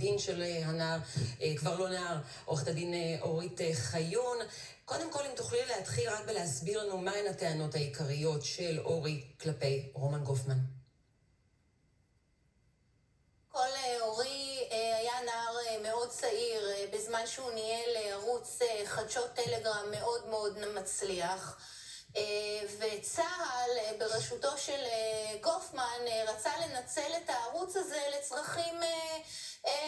דין של הנער, כבר לא נער, עורכת הדין אורית חיון. קודם כל, אם תוכלי להתחיל רק בלהסביר לנו מהן הטענות העיקריות של אורי כלפי רומן גופמן. אורי היה נער מאוד צעיר בזמן שהוא ניהל ערוץ חדשות טלגרם מאוד מאוד מצליח, וצה"ל בראשותו של גופמן רצה לנצל את הערוץ הזה לצרכים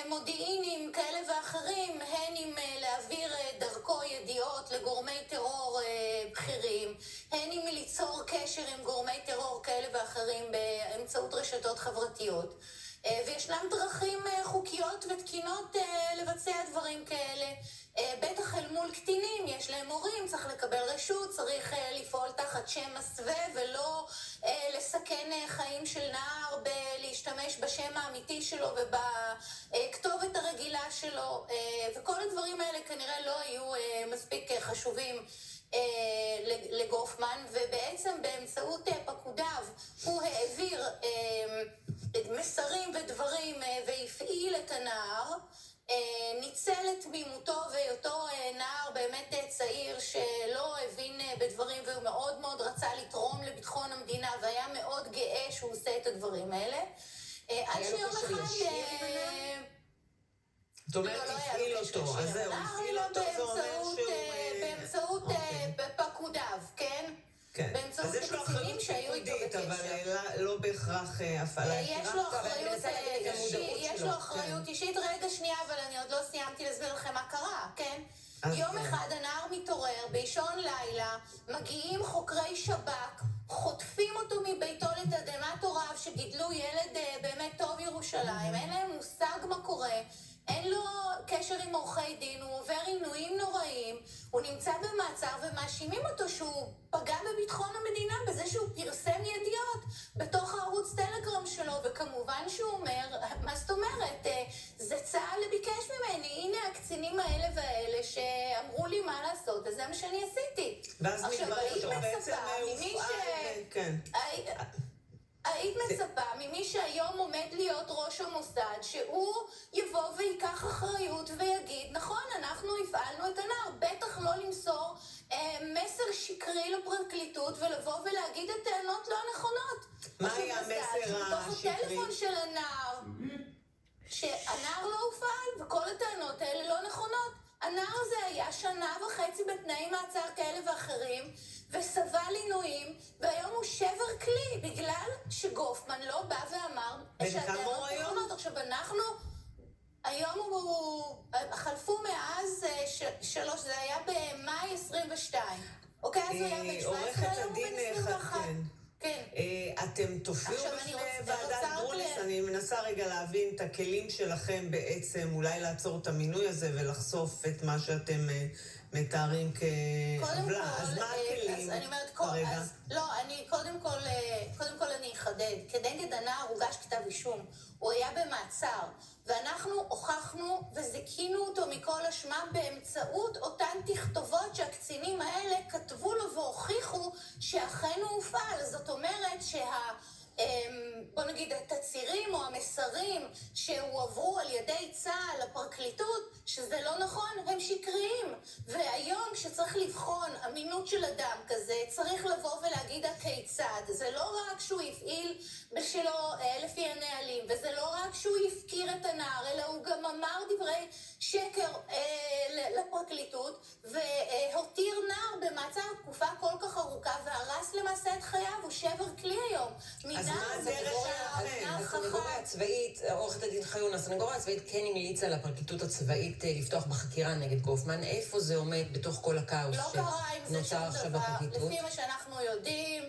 מודיעיניים כאלה ואחרים, הן עם להעביר דרכו ידיעות לגורמי טרור בכירים, הן עם ליצור קשר עם גורמי טרור כאלה ואחרים באמצעות רשתות חברתיות. וישנם דרכים חוקיות ותקינות לבצע דברים כאלה, בטח אל מול קטינים, יש להם הורים, צריך לקבל רשות, צריך לפעול תחת שם מסווה ולא לסכן חיים של נער בלהשתמש בשם האמיתי שלו ובכתובת הרגילה שלו, וכל הדברים האלה כנראה לא היו מספיק חשובים לגופמן, ובעצם באמצעות פקודיו הוא העביר מסרים ודברים והפעיל את הנער, ניצל את תמימותו והיותו נער באמת צעיר שלא הבין בדברים, והוא מאוד מאוד רצה לתרום לביטחון המדינה והיה מאוד גאה שהוא עושה את הדברים האלה. עד שיום אחד... זאת אומרת, הפעיל אותו, אז זהו, הפעיל אותו, זה אומר שהוא... באמצעות פקודיו, כן? כן, אז יש לו אחריות פיקודית, אבל לא בהכרח הפעלה ישירה. יש לו אחריות אישית. רגע שנייה, אבל אני עוד לא סיימתי להסביר לכם מה קרה, כן? יום אחד הנער מתעורר באישון לילה, מגיעים חוקרי שב"כ, חוטפים אותו מביתו לתדהמת הוריו שגידלו ילד באמת טוב ירושלים, אין להם מושג מה קורה, אין לו קשר עם עורכי דין, הוא עובר עינויים נוראים, הוא נמצא במעצר ומאשימים אותו שהוא פגע בביטחון המדינה בזה שהוא פרסם ידיעות בתוך הערוץ טלגרם שלו, וכמובן שהוא אומר, מה זאת אומרת, זה צה"ל ביקש ממני, הנה הקצינים האלה והאלה שאמרו לי מה לעשות, וזה מה שאני עשיתי. ואז מתברר שהוא בעצם כן. היית מצפה ממי שהיום עומד להיות ראש המוסד שהוא יבוא ויקח אחריות ויגיד, נכון, אנחנו הפעלנו את הנער, בטח לא למסור מסר שקרי לפרקליטות ולבוא ולהגיד את טענות לא נכונות. מה היה המסר בתוך הטלפון של הנער, שהנער לא הופעל וכל הטענות האלה לא נכונות. הנער הזה היה 1.5 שנה בתנאי מעצר כאלה ואחרים, וסבל עינויים, והיום הוא שבר כלי, בגלל שגופמן לא בא ואמר שהטענות נכונות. עכשיו היום הוא, חלפו מאז 3, זה היה במאי 22. אוקיי, אז הוא היה בן 17, היום הוא בן 21. כן. אתם תופיעו בפני ועדת גרוניס, אני מנסה רגע להבין את הכלים שלכם בעצם, אולי לעצור את המינוי הזה ולחשוף את מה שאתם מתארים כעוולה. אז מה הכלים כרגע? לא, קודם כל אני אחדד. כנגד הנער הוגש כתב אישום. הוא היה במעצר, ואנחנו הוכחנו וזיקינו אותו מכל אשמה באמצעות אותן תכתובות שהקצינים האלה כתבו לו והוכיחו שאכן הוא הופעל. זאת אומרת בוא נגיד, התצירים או המסרים שהועברו על ידי צה"ל לפרקליטות, שזה לא נכון, הם שקריים. והיום כשצריך לבחון אמינות של אדם כזה, צריך לבוא ולהגיד הכיצד. זה לא רק שהוא הפעיל בשלו לפי הנהלים, וזה לא רק שהוא הפקיר את הנער, אלא הוא גם אמר דברי שקר לפרקליטות, והותיר נער במעצר תקופה כל כך ארוכה, והרס למעשה את חייו, הוא שבר כלי היום. אז מה הדרך שלכם? הסנגוריה הצבאית, עורכת הדין חיון, הסנגוריה הצבאית כן המליצה לפרקליטות הצבאית לפתוח בחקירה נגד גופמן. איפה זה עומד בתוך כל הכאוס שנוצר עכשיו בפרקליטות? לפי מה שאנחנו יודעים,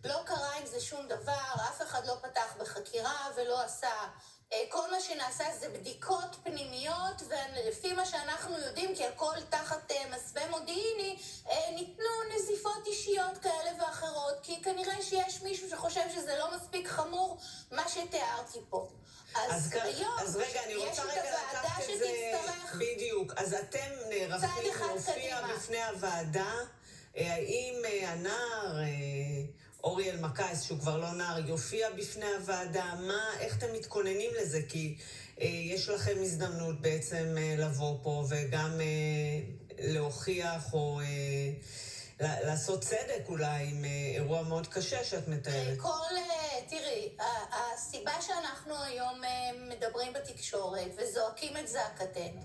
לא קרה עם זה שום דבר, אף אחד לא פתח בחקירה ולא עשה. כל מה שנעשה זה בדיקות פנימיות, ולפי מה שאנחנו יודעים, כי הכל תחת מסווה מודיעיני, ניתנו נזיפות אישיות כאלה ואחרות, כי כנראה שיש מישהו שחושב שזה לא מספיק חמור מה שתיארתי פה. אז רגע, אני רוצה רגע לקחת את זה בדיוק. אז אתם נערכים להופיע בפני הוועדה, האם הנער אורי אלמקייס, שהוא כבר לא נער, יופיע בפני הוועדה? איך אתם מתכוננים לזה? כי יש לכם הזדמנות בעצם לבוא פה וגם להוכיח או לעשות צדק אולי עם אירוע מאוד קשה שאת מתארת. תראי, הסיבה שאנחנו היום מדברים בתקשורת וזועקים את זעקתנו,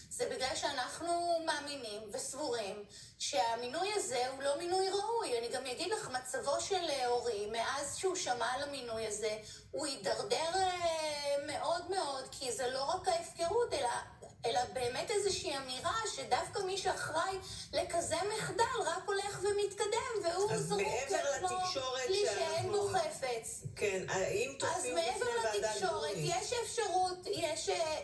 זה בגלל שאנחנו מאמינים וסבורים שהמינוי הזה הוא לא מינוי ראוי. אני גם אגיד לך, מצבו של אורי, מאז שהוא שמע על המינוי הזה, הוא יידרדר מאוד מאוד, כי זה לא רק ההפקרות, אלא באמת איזושהי אמירה שדווקא מי שאחראי לכזה מחדל רק הולך ומתקדם, והוא זרוק כלי שאין בו חפץ. כן, האם תופיעו בפני ועדת גרוניס? יש אפשרות,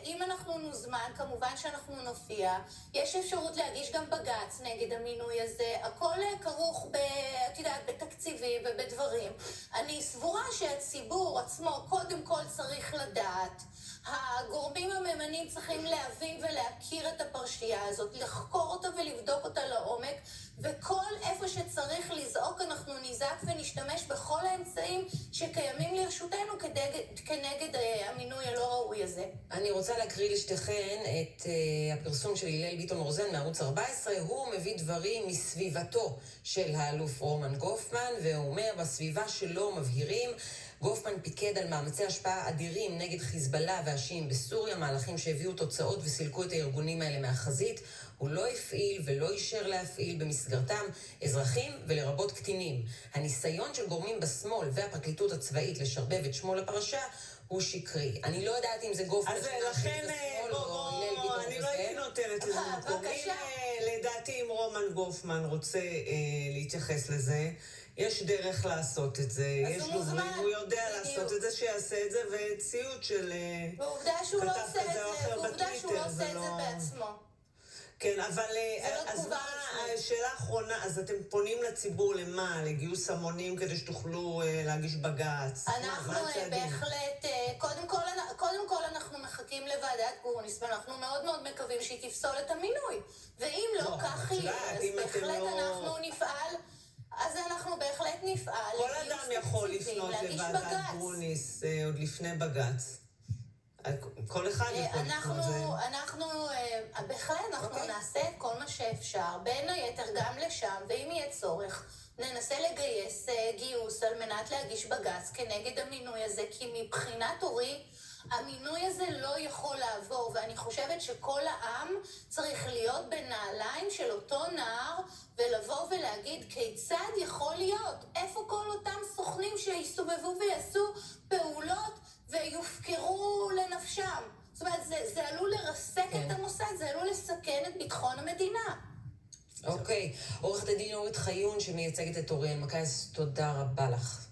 אם אנחנו נוזמן, כמובן שאנחנו נופיע, יש אפשרות להגיש גם בג"ץ נגד המינוי הזה, הכל כרוך בתקציבים ובדברים. אני סבורה שהציבור עצמו קודם כל צריך לדעת, הגורמים הממנים צריכים להבין ולהכיר את הפרשייה הזאת, לחקור אותה ולבדוק אותה לעומק, וכל איפה שצריך לזעוק אנחנו נזעק ונשתמש בכל האמצעים שקיימים לרשותנו כנגד המינוי הלא ראוי הזה. אני רוצה להקריא לשתיכן את הפרסום של הלל ביטון רוזן מערוץ 14. הוא מביא דברים מסביבתו של האלוף רומן גופמן, והוא אומר, בסביבה שלו מבהירים, גופמן פיקד על מאמצי השפעה אדירים נגד חיזבאללה והשיעים בסוריה, מהלכים שהביאו תוצאות וסילקו את הארגונים האלה מהחזית. הוא לא הפעיל ולא אישר להפעיל במסגרתם אזרחים ולרבות קטינים. הניסיון של גורמים בשמאל והפרקליטות הצבאית לשרבב את שמו לפרשה הוא שקרי. אני לא יודעת אם זה גופמן אז לכן, אני לא הייתי נותנת לזה מקום. לדעתי אם רומן גופמן רוצה להתייחס לזה, יש דרך לעשות את זה, יש דוברים, הוא יודע לעשות את זה, שיעשה את זה, וציוד של ועובדה שהוא לא עושה את זה, ועובדה שהוא לא עושה את זה בעצמו. כן, אבל אז מה, השאלה האחרונה, אז אתם פונים לציבור למה? לגיוס המונים כדי שתוכלו להגיש בג"ץ? אנחנו בהחלט, קודם כל אנחנו מחכים לוועדת גרוניס, ואנחנו מאוד מאוד מקווים שהיא תפסול את המינוי. ואם לא, כך יהיה, אז בהחלט אנחנו נפעל. אז אנחנו בהחלט נפעל. כל אדם יכול לפנות לוועדת גרוניס עוד לפני בג"ץ. כל אחד יכול לפנות לזה. בהחלט אנחנו נעשה את כל מה שאפשר, בין היתר גם לשם, ואם יהיה צורך, ננסה לגייס גיוס על מנת להגיש בג"ץ כנגד המינוי הזה, כי מבחינת אורי, המינוי הזה לא יכול לעבור, ואני חושבת שכל העם צריך להיות בנעליים של אותו נער, ולבוא ולהגיד כיצד יכול להיות, איפה כל אותם סוכנים שיסובבו ויעשו פעולות ויופקרו לנפשם. זאת אומרת, זה עלול לרסק את המוסד, זה עלול לסכן את ביטחון המדינה. אוקיי, עורכת הדין אורית חיון שמייצגת את אוריאל מקייס, תודה רבה לך.